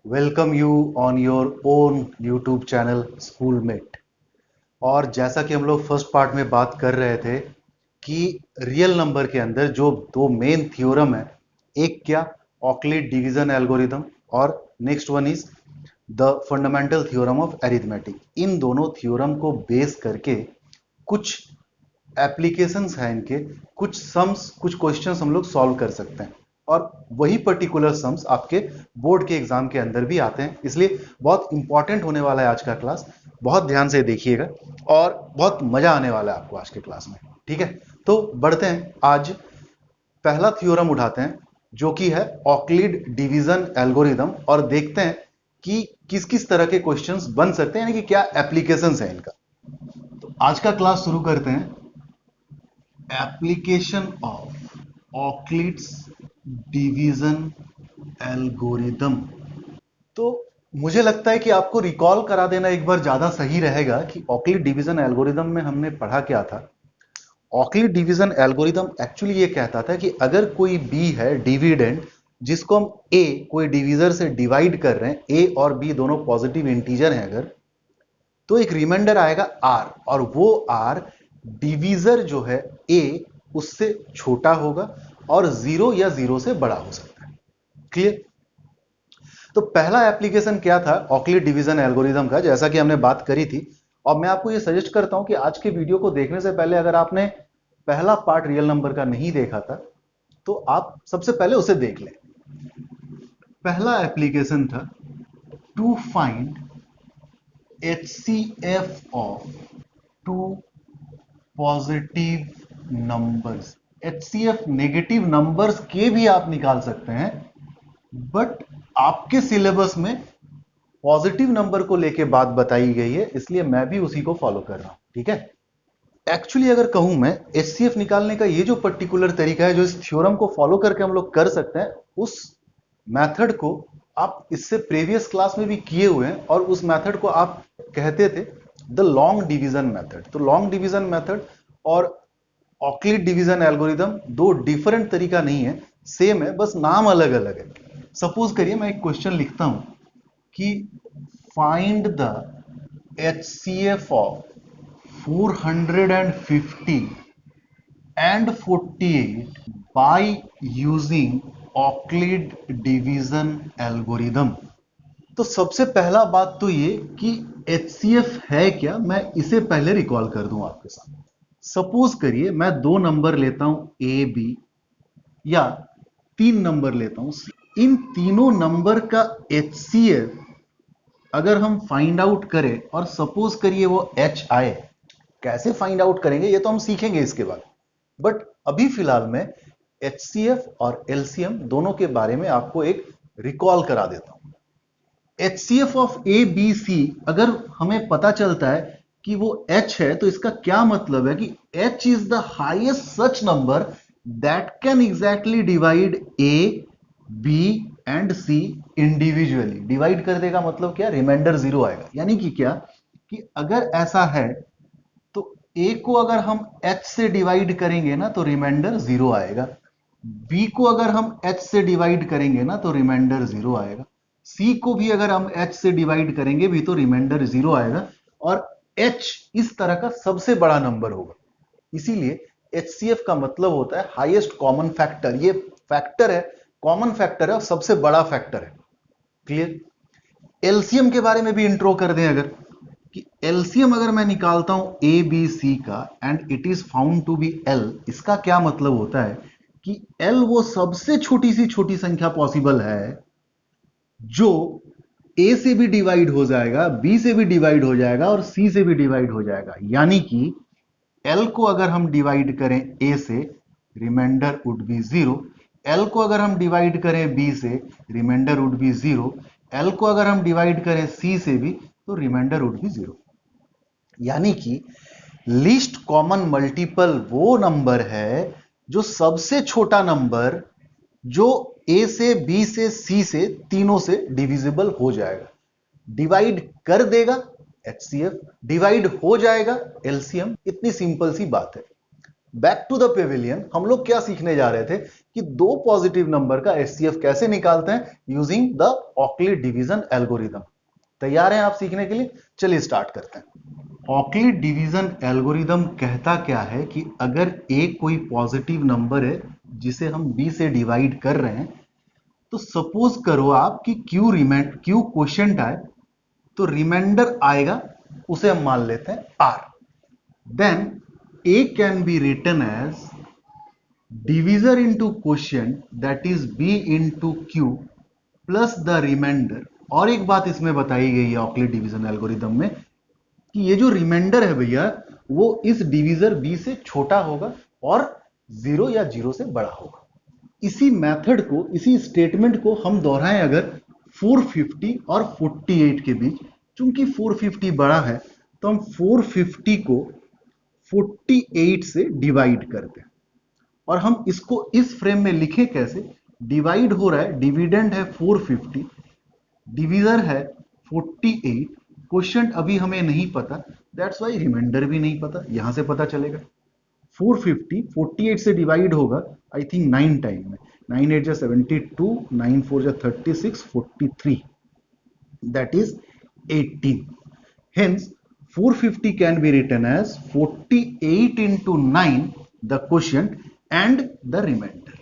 Welcome you on your own YouTube channel schoolmate. और जैसा कि हम लोग फर्स्ट पार्ट में बात कर रहे थे कि रियल नंबर के अंदर जो दो मेन थ्योरम है, एक क्या, ऑकलिड डिवीजन एल्गोरिथम, और next one is the fundamental theorem of arithmetic. इन दोनों थ्योरम को बेस करके कुछ एप्लीकेशंस हैं इनके, कुछ सम्स, कुछ क्वेश्चंस हम लोग सॉल्व कर सकते हैं। और वही पर्टिकुलर सम्स आपके बोर्ड के एग्जाम के अंदर भी आते हैं, इसलिए बहुत इंपॉर्टेंट होने वाला है आज का क्लास। बहुत ध्यान से देखिएगा और बहुत मजा आने वाला है आपको आज के क्लास में। ठीक है, तो बढ़ते हैं। आज पहला थ्योरम उठाते हैं जो कि है ऑकलिड डिवीजन एल्गोरिथम, और देखते हैं कि किस किस तरह के क्वेश्चंस बन सकते हैं, यानी कि क्या एप्लीकेशंस है इनका। तो आज का क्लास शुरू करते हैं। Application of Euclid's division algorithm. तो मुझे लगता है कि आपको रिकॉल करा देना एक बार ज्यादा सही रहेगा कि ऑकलिड डिवीजन एल्गोरिदम में हमने पढ़ा क्या था। ऑकलिड डिवीजन एल्गोरिदम एक्चुअली ये कहता था कि अगर कोई बी है डिविडेंड, जिसको हम ए कोई डिवीजर से डिवाइड कर रहे हैं, ए और बी दोनों पॉजिटिव इंटीजर हैं अगर, तो एक रिमाइंडर आएगा आर, और वो आर डिवीजर जो है ए उससे छोटा होगा और जीरो या जीरो से बड़ा हो सकता है। क्लियर? तो पहला एप्लीकेशन क्या था ऑकलिड डिवीजन एल्गोरिथम का, जैसा कि हमने बात करी थी। और मैं आपको यह सजेस्ट करता हूं कि आज के वीडियो को देखने से पहले अगर आपने पहला पार्ट रियल नंबर का नहीं देखा था तो आप सबसे पहले उसे देख लें। पहला एप्लीकेशन था to find HCF of two positive numbers. HCF negative numbers के भी आप निकाल सकते हैं, बट आपके सिलेबस में पॉजिटिव नंबर को लेके बात बताई गई है, इसलिए मैं भी उसी को फॉलो कर रहा हूं। ठीक है, एक्चुअली अगर कहूं मैं, HCF निकालने का ये जो पर्टिकुलर तरीका है, जो इस थ्योरम को फॉलो करके हम लोग कर सकते हैं, उस मेथड को आप इससे प्रीवियस क्लास में भी किए हुए हैं, और उस मेथड को आप कहते थे द लॉन्ग डिवीजन मेथड। तो लॉन्ग डिवीजन मेथड और ऑकलिड डिवीजन एल्गोरिदम दो डिफरेंट तरीका नहीं है, सेम है, बस नाम अलग अलग है। सपोज करिए मैं एक क्वेश्चन लिखता हूं कि find the HCF of 450 and 48 by using Euclid division algorithm. तो सबसे पहला बात तो ये कि HCF है क्या, मैं इसे पहले रिकॉल कर दूं आपके साथ। सपोज करिए मैं दो नंबर लेता हूं ए बी, या तीन नंबर लेता हूं सी। इन तीनों नंबर का HCF अगर हम फाइंड आउट करें, और सपोज करिए वो H आए, कैसे फाइंड आउट करेंगे ये तो हम सीखेंगे इसके बाद, बट अभी फिलहाल में HCF और LCM दोनों के बारे में आपको एक रिकॉल करा देता हूं। HCF of A B C अगर हमें पता चलता है कि वो H है, तो इसका क्या मतलब है कि H is the highest such number that can exactly divide A, B and C individually. Divide कर देगा मतलब क्या, रिमाइंडर जीरो आएगा। यानी कि क्या, कि अगर ऐसा है तो A को अगर हम H से डिवाइड करेंगे ना तो रिमाइंडर जीरो आएगा, B को अगर हम H से डिवाइड करेंगे ना तो रिमाइंडर जीरो आएगा, C को भी अगर हम H से डिवाइड करेंगे भी तो रिमाइंडर जीरो आएगा, और H इस तरह का सबसे बड़ा नंबर होगा। इसीलिए HCF का मतलब होता है हाईएस्ट कॉमन फैक्टर। ये फैक्टर है, कॉमन फैक्टर है और सबसे बड़ा फैक्टर है। क्लियर? एलसीएम के बारे में भी इंट्रो कर दें अगर, कि एलसीएम अगर मैं निकालता हूं ए बी सी का and it is found to be L, इसका क्या मतलब होता है कि एल वो सबसे छोटी सी छोटी संख्या पॉसिबल है जो ए से भी डिवाइड हो जाएगा, बी से भी डिवाइड हो जाएगा और सी से भी डिवाइड हो जाएगा। यानी कि एल को अगर हम डिवाइड करें ए से, remainder would be zero. L को अगर हम डिवाइड करें बी से, remainder would be zero. L को अगर हम डिवाइड करें सी से भी तो रिमाइंडर वुड बी जीरो। यानी कि लीस्ट कॉमन मल्टीपल वो नंबर है जो सबसे छोटा नंबर जो ए से बी से सी से तीनों से डिविजिबल हो जाएगा। डिवाइड कर देगा HCF, डिवाइड हो जाएगा LCM। इतनी सिंपल सी बात है। Back to the pavilion. हम लोग क्या सीखने जा रहे थे कि दो पॉजिटिव नंबर का एचसीएफ कैसे निकालते हैं यूजिंग द ऑक्लिड डिवीजन एल्गोरिदम। तैयार हैं आप सीखने के लिए? चलिए स्टार्ट करते हैं। ऑक्लिड डिवीजन एल्गोरिदम कहता क्या है कि अगर ए कोई पॉजिटिव नंबर है जिसे हम बी से डिवाइड कर रहे हैं, तो सपोज करो आप कि क्यू क्वोशिएंट आए, तो रिमाइंडर आएगा, उसे हम मान लेते हैं R. Then a can be written as divisor into quotient, that is b into q plus the remainder। और एक बात इसमें बताई गई है ऑक्लिड डिवीजन एल्गोरिदम में कि ये जो रिमाइंडर है भैया, वो इस डिवीजर b से छोटा होगा और जीरो या जीरो से बड़ा होगा। इसी मेथड को, इसी स्टेटमेंट को हम दोहराएं अगर 450 और 48 के बीच। चूंकि 450 बड़ा है तो हम 450 को 48 से डिवाइड करते हैं। और हम इसको इस फ्रेम में लिखे कैसे? डिवाइड हो रहा है, डिविडेंड है 450, डिवीजर है 48, क्वोशिएंट अभी हमें नहीं पता, दैट्स वाई रिमाइंडर भी नहीं पता, यहां से पता चलेगा। 450 48 से डिवाइड होगा आई थिंक 9 टाइम में। 9 8 जा 72, 9 4 जा 36, 43, that is 18। Hence 450 can be written as 48 into 9 the quotient and the remainder।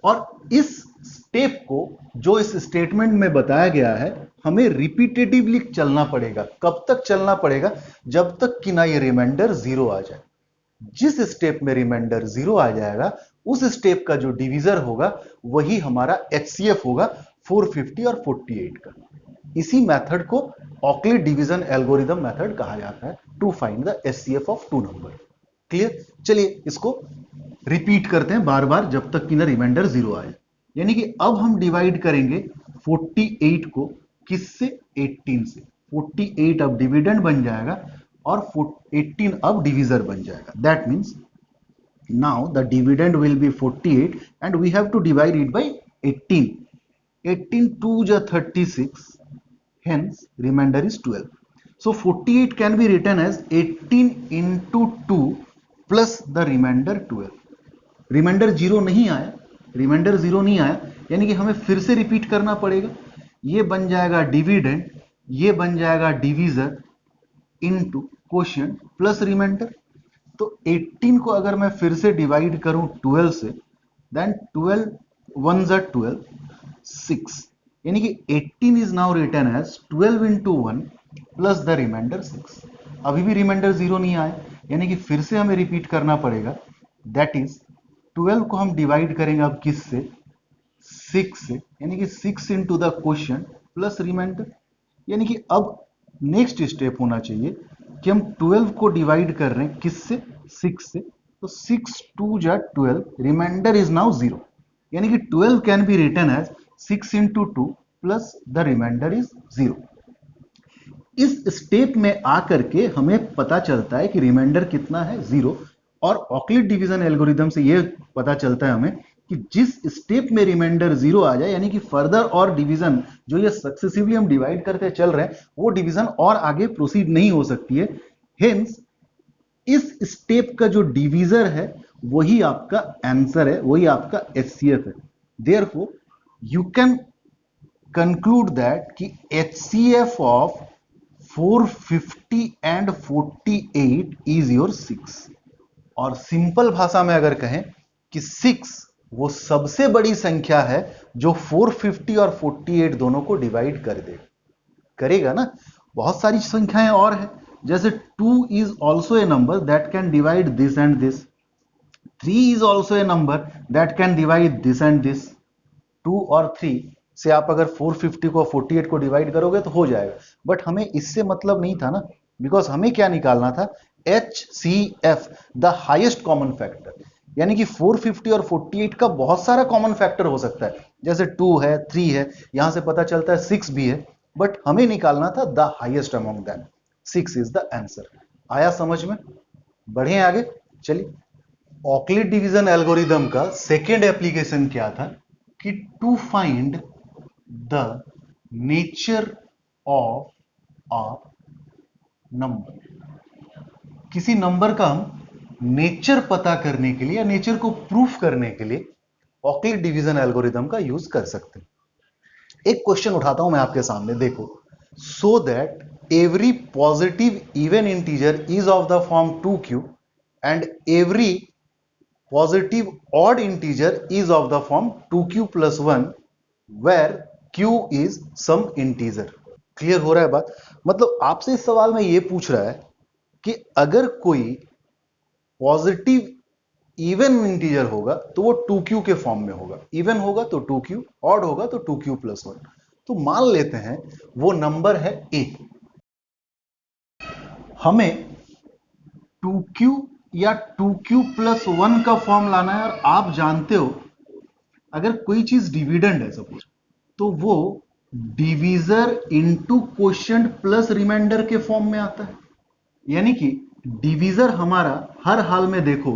और इस स्टेप को, जो इस स्टेटमेंट में बताया गया है, हमें रिपीटेटिवली चलना पड़ेगा। कब तक चलना पड़ेगा? जब तक कि ना ये रिमाइंडर जीरो आ जाए। जिस स्टेप में रिमाइंडर जीरो आ जाएगा, उस स्टेप का जो डिवीजर होगा वही हमारा एचसीएफ होगा 450 और 48 का। इसी मेथड को ऑक्लिड डिवीजन एल्गोरिदम मेथड कहा जाता है to find the HCF of two number. Clear? चलिए इसको रिपीट करते हैं बार बार जब तक कि ना रिमाइंडर जीरो आए। यानी कि अब हम डिवाइड करेंगे 48 को किससे? 18 से। 48 अब डिविडेंड बन जाएगा और 18 अब डिवीजर बन जाएगा। That means now the dividend will be 48 and we have to divide it by 18। 18 2 ja 36, hence remainder is 12। so 48 can be written as 18 into 2 plus the remainder 12। Remainder zero नहीं आया, reminder zero नहीं आया, यानी कि हमें फिर से repeat करना पड़ेगा। ये बन जाएगा डिविडेंड, ये बन जाएगा divisor into quotient plus remainder. तो 18 को अगर मैं फिर से डिवाइड करूं 12 से, देन 12 1 जा 12, 6, यानी कि 18 is now written as 12 into 1 plus the remainder 6। अभी भी रिमाइंडर जीरो नहीं आया, यानी कि फिर से हमें रिपीट करना पड़ेगा। दैट इज 12 को हम डिवाइड करेंगे अब किससे? 6 से, यानी कि 6 into the quotient plus remainder. यानी कि अब नेक्स्ट स्टेप होना चाहिए कि हम 12 को डिवाइड कर रहे हैं किससे? 6 से। तो 6 2 जा 12, रिमाइंडर इज नाउ जीरो, यानी कि 12 can be written as 6 into 2 plus the remainder is zero. इस स्टेप में आकर के हमें पता चलता है कि रिमाइंडर कितना है? जीरो। और ऑक्लिड डिवीजन एल्गोरिदम से यह पता चलता है हमें कि जिस स्टेप में रिमाइंडर जीरो आ जाए, यानी कि फर्दर और डिवीजन जो ये सक्सेसिवली हम डिवाइड करते चल रहे हैं, वो डिवीजन और आगे प्रोसीड नहीं हो सकती है। हेंस इस स्टेप का जो डिवीजर है वही आपका आंसर है, वही आपका एचसीएफ है। Therefore you can conclude that कि HCF of 450 and 48 is your 6। और सिंपल भाषा में अगर कहें कि 6 वो सबसे बड़ी संख्या है जो 450 और 48 दोनों को डिवाइड कर दे, करेगा ना। बहुत सारी संख्याएं और हैं, जैसे 2 is also a number that can divide this and this. 3 is also a number that can divide this and this. 2 और 3 से आप अगर 450 को 48 को डिवाइड करोगे तो हो जाएगा। बट हमें इससे मतलब नहीं था ना, बिकॉज हमें क्या निकालना था? HCF, the highest common factor. यानी कि 450 और 48 का बहुत सारा कॉमन फैक्टर हो सकता है, जैसे 2 है, 3 है, यहां से पता चलता है 6 भी है, बट हमें निकालना था the highest among them. 6 is the answer. आया समझ में? बढ़े आगे चलिए। ऑक्लिड डिवीजन एल्गोरिदम का सेकेंड एप्लीकेशन क्या था कि to find the nature of a number. किसी नंबर का हम नेचर पता करने के लिए या नेचर को प्रूफ करने के लिए ऑक्लिड डिवीजन एल्गोरिदम का यूज कर सकते हैं। एक क्वेश्चन उठाता हूं मैं आपके सामने, देखो। So that every positive even integer is of the form 2q and every positive odd integer is of the form 2q plus 1 where q is some integer. Clear हो रहा है बात? मतलब आपसे इस सवाल में यह पूछ रहा है कि अगर कोई पॉजिटिव इवन इंटीजर होगा तो वो 2q के फॉर्म में होगा, इवन होगा तो 2q, ऑड होगा तो 2q plus 1। तो मान लेते हैं वो नंबर है a। हमें 2q या 2q plus 1 का फॉर्म लाना है, और आप जानते हो अगर कोई चीज डिविडेंड है सपोज, तो वो divisor into quotient plus remainder के फॉर्म में आता है। यानी कि डिवीजर हमारा हर हाल में देखो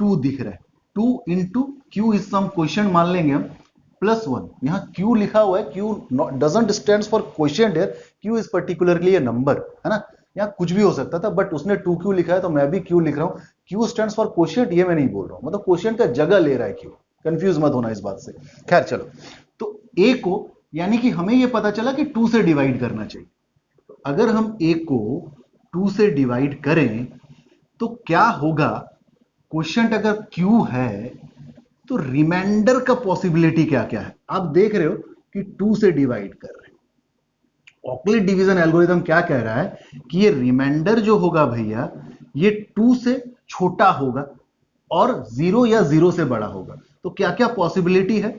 2 दिख रहा है, 2 into Q is some quotient मान लेंगे हम, प्लस 1। यहां क्यू लिखा हुआ है, Q doesn't stand for quotient here, Q is particularly A number, है ना। यहां कुछ भी हो सकता था, बट उसने 2q लिखा है तो मैं भी q लिख रहा हूं। q स्टैंड्स फॉर क्वोशिएंट, ये मैं नहीं बोल रहा हूं, मतलब क्वोशिएंट का जगह ले रहा है q। कंफ्यूज मत होना इस बात से। खैर चलो, तो a को, यानी कि हमें यह पता चला कि 2 से डिवाइड करना चाहिए। तो अगर हम a को 2 से डिवाइड करें तो क्या होगा, क्वोशिएंट अगर q है तो रिमाइंडर का पॉसिबिलिटी क्या क्या है। आप देख रहे हो कि 2 से डिवाइड कर रहे हैं। ऑक्लिड डिवीजन एल्गोरिथम क्या कह रहा है कि ये रिमाइंडर जो होगा भैया, ये 2 से छोटा होगा और 0 या 0 से बड़ा होगा। तो क्या क्या पॉसिबिलिटी है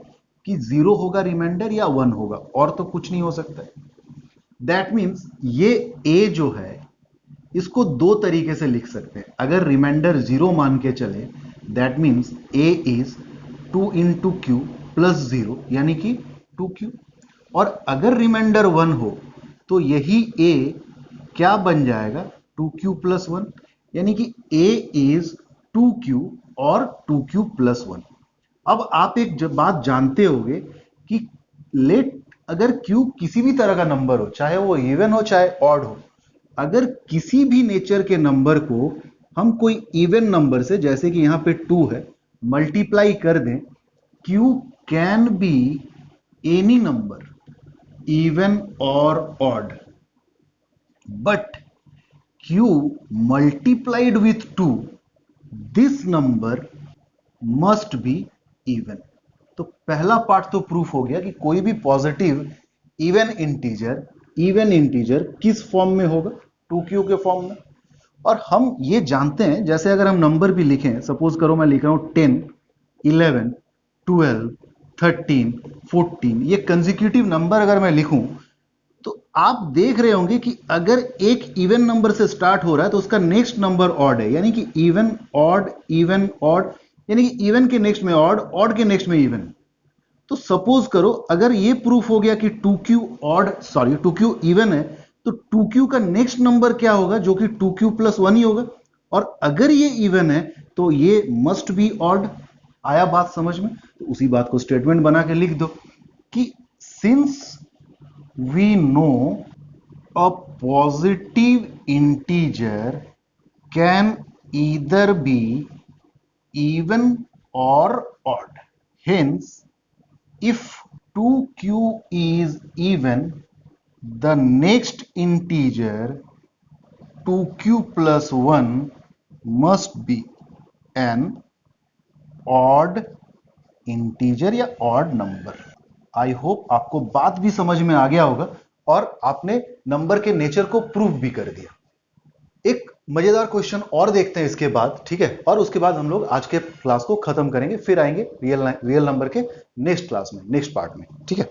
कि 0 होगा रिमाइंडर या 1 होगा, और तो कुछ नहीं हो सकता। दैट मीन्स ये a जो है इसको दो तरीके से लिख सकते हैं। अगर रिमाइंडर 0 मान के चले, that means a is 2 into Q plus 0, यानी कि 2q। और अगर रिमाइंडर 1 हो तो यही a क्या बन जाएगा, 2q प्लस 1, यानी कि a इज 2q और 2q प्लस 1। अब आप एक बात जानते होंगे कि लेट अगर q किसी भी तरह का नंबर हो, चाहे वो इवन हो चाहे ऑड हो, अगर किसी भी नेचर के नंबर को हम कोई इवन नंबर से, जैसे कि यहां पे 2 है, मल्टीप्लाई कर दें, q can be any number even or odd, but q multiplied with 2, this number must be even. तो पहला पार्ट तो प्रूफ हो गया कि कोई भी पॉजिटिव इवन इंटीजर किस फॉर्म में होगा, 2q के फॉर्म में। और हम ये जानते हैं, जैसे अगर हम नंबर भी लिखें, सपोज करो मैं लिख रहा हूं 10, 11, 12, 13, 14, ये कंसेक्यूटिव नंबर अगर मैं लिखूं, तो आप देख रहे होंगे कि अगर एक इवन नंबर से स्टार्ट हो रहा है तो उसका नेक्स्ट नंबर ऑड है, यानी कि इवन ऑड, यानी कि इवन के नेक्स्ट में ऑड, ऑड के नेक्स्ट में इवन। तो सपोज करो अगर ये प्रूफ हो गया कि 2q इवन है, तो 2q का नेक्स्ट नंबर क्या होगा, जो कि 2q प्लस 1 ही होगा। और अगर ये इवन है तो ये मस्ट बी ऑड। आया बात समझ में? तो उसी बात को स्टेटमेंट बना के लिख दो कि since we know a positive integer can either be even or odd. Hence, if 2q is even, the next integer 2q plus 1 must be an odd integer या odd number. आई होप आपको बात भी समझ में आ गया होगा और आपने नंबर के नेचर को प्रूव भी कर दिया। एक मजेदार क्वेश्चन और देखते हैं इसके बाद, ठीक है, और उसके बाद हम लोग आज के क्लास को खत्म करेंगे, फिर आएंगे रियल नंबर के नेक्स्ट क्लास में, नेक्स्ट पार्ट में, ठीक है।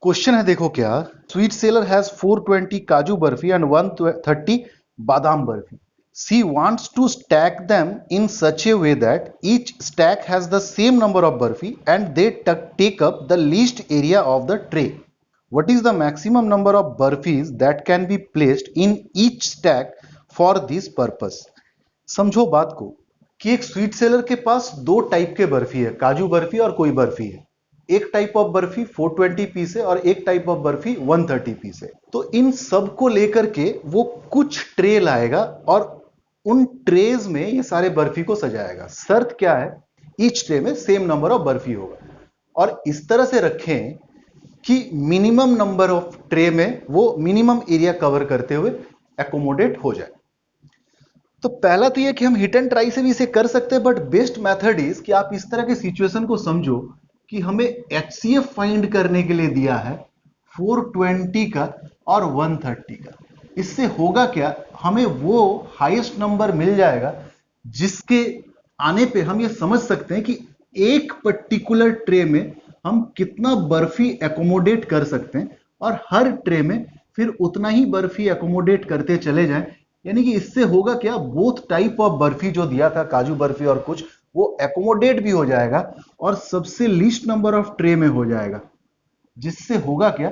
क्वेश्चन है, देखो क्या, स्वीट सेलर हैज 420 काजू बर्फी एंड 130 बादाम barfi. She wants to stack them in such a way that each stack has the same number of burfi and they take up the least area of the tray. What is the maximum number of burfis that can be placed in each stack for this purpose? समझो बात को कि एक sweet seller के पास दो type के बर्फी है, काजू बर्फी और कोई बर्फी है। एक टाइप ऑफ बर्फी 420 पीस है और एक टाइप ऑफ बर्फी 130 पीस है। तो इन सब को लेकर के वो कुछ ट्रे लाएगा और उन ट्रेज में ये सारे बर्फी को सजाएगा। शर्त क्या है, ईच ट्रे में सेम नंबर ऑफ बर्फी होगा और इस तरह से रखें कि मिनिमम नंबर ऑफ ट्रे में वो मिनिमम एरिया कवर करते हुए एकोमोडेट हो जाए। तो पहला तो ये कि हम हिट एंड ट्राई से भी इसे कर सकते हैं, बट बेस्ट मेथड इज कि आप इस तरह के सिचुएशन को समझो कि हमें एचसीएफ फाइंड करने के लिए दिया है 420 का और 130 का। इससे होगा क्या, हमें वो हाईएस्ट नंबर मिल जाएगा जिसके आने पे हम ये समझ सकते हैं कि एक पर्टिकुलर ट्रे में हम कितना बर्फी एकोमोडेट कर सकते हैं और हर ट्रे में फिर उतना ही बर्फी एकोमोडेट करते चले जाएं। यानी कि इससे होगा क्या, बोथ टाइप ऑफ बर्फी जो दिया था, काजू बर्फी और कुछ, वो एकोमोडेट भी हो जाएगा और सबसे लीस्ट नंबर ऑफ ट्रे में हो जाएगा, जिससे होगा क्या,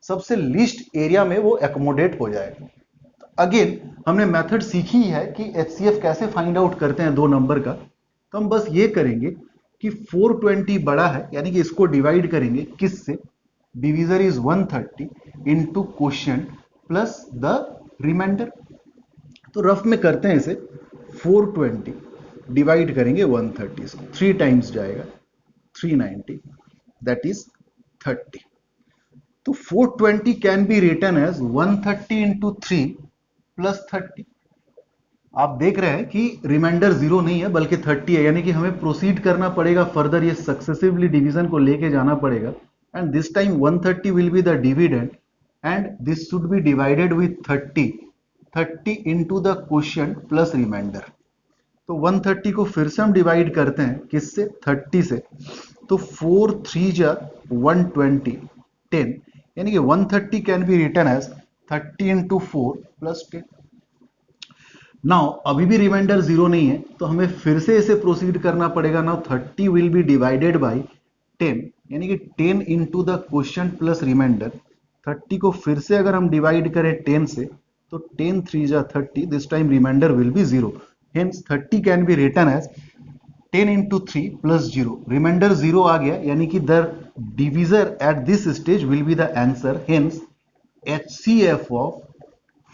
सबसे लीस्ट एरिया में वो एकोमोडेट हो जाएगा। अगेन हमने मेथड सीखी है कि एचसीएफ कैसे फाइंड आउट करते हैं दो नंबर का। तो हम बस ये करेंगे कि 420 बड़ा है, यानी कि इसको डिवाइड करेंगे किससे, divisor is 130 into quotient plus the remainder. तो रफ में करते हैं इसे, 420 डिवाइड करेंगे 130 से, 3 टाइम्स जाएगा 390, दैट इज 30। तो 420 can be written as 130 into 3 plus 30। आप देख रहे हैं कि रिमाइंडर 0 नहीं है बल्कि 30 है, यानी कि हमें प्रोसीड करना पड़ेगा फर्दर, ये सक्सेसिवली डिवीजन को लेके जाना पड़ेगा। And this time 130 will be the dividend and this should be divided with 30 into the quotient plus remainder. तो 130 को फिर से हम डिवाइड करते हैं किससे, 30 से। तो 4 3 जा 120 10, यानी कि 130 can be written as 30 into 4 plus 10। Now अभी भी रिमाइंडर 0 नहीं है तो हमें फिर से इसे प्रोसीड करना पड़ेगा। Now 30 will be divided by 10, यानी कि 10 into the quotient plus remainder. 30 को फिर से अगर हम डिवाइड करें 10 से तो 10 3 जा 30, this time remainder will be 0, hence 30 can be written as 10 into 3 plus 0। Remainder 0 आ गया, यानी कि the divisor at this stage will be the answer, hence HCF of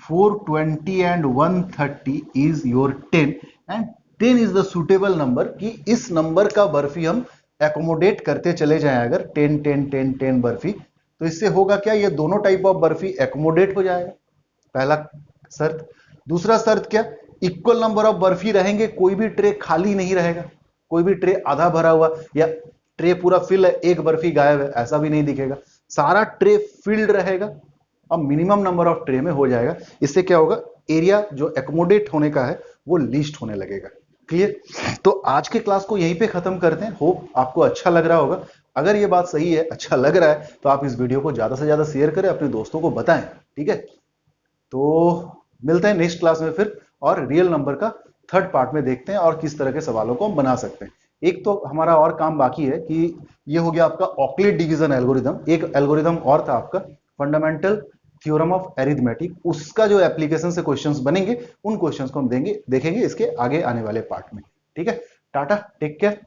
420 and 130 is your 10 and 10 is the suitable number कि इस number का बर्फी हम accommodate करते चले जाएं। अगर 10 10 10 10 बर्फी, तो इससे होगा क्या, ये दोनों टाइप ऑफ बर्फी एकोमोडेट हो जाएगा, पहला शर्त। दूसरा शर्त क्या, इक्वल नंबर ऑफ बर्फी रहेंगे, कोई भी ट्रे खाली नहीं रहेगा, कोई भी ट्रे आधा भरा हुआ या ट्रे पूरा फिल है एक बर्फी गायब है ऐसा भी नहीं दिखेगा, सारा ट्रे फिल्ड रहेगा और मिनिमम नंबर ऑफ ट्रे में हो जाएगा। इससे क्या होगा, एरिया जो एकोमोडेट होने का है वो लीस्ट होने लगेगा। क्लियर? तो आज के क्लास को यहीं पे खत्म करते हैं। होप आपको अच्छा लग रहा होगा। अगर ये बात सही है, अच्छा लग रहा है, तो आप इस वीडियो को ज्यादा से ज्यादा शेयर करें, अपने दोस्तों को बताएं। ठीक है, तो मिलते हैं नेक्स्ट क्लास में फिर, और रियल नंबर का थर्ड पार्ट में देखते हैं और किस तरह के सवालों को हम बना सकते हैं। एक तो हमारा और काम बाकी है कि ये हो गया आपका ऑकलिड डिवीजन एल्गोरिदम, एक एल्गोरिदम और था आपका फंडामेंटल थ्योरम ऑफ अरिथमेटिक, उसका जो एप्लीकेशन से क्वेश्चंस बनेंगे उन क्वेश्चंस को हम देखेंगे इसके आगे आने वाले पार्ट में। ठीक है, टाटा, टेक केयर।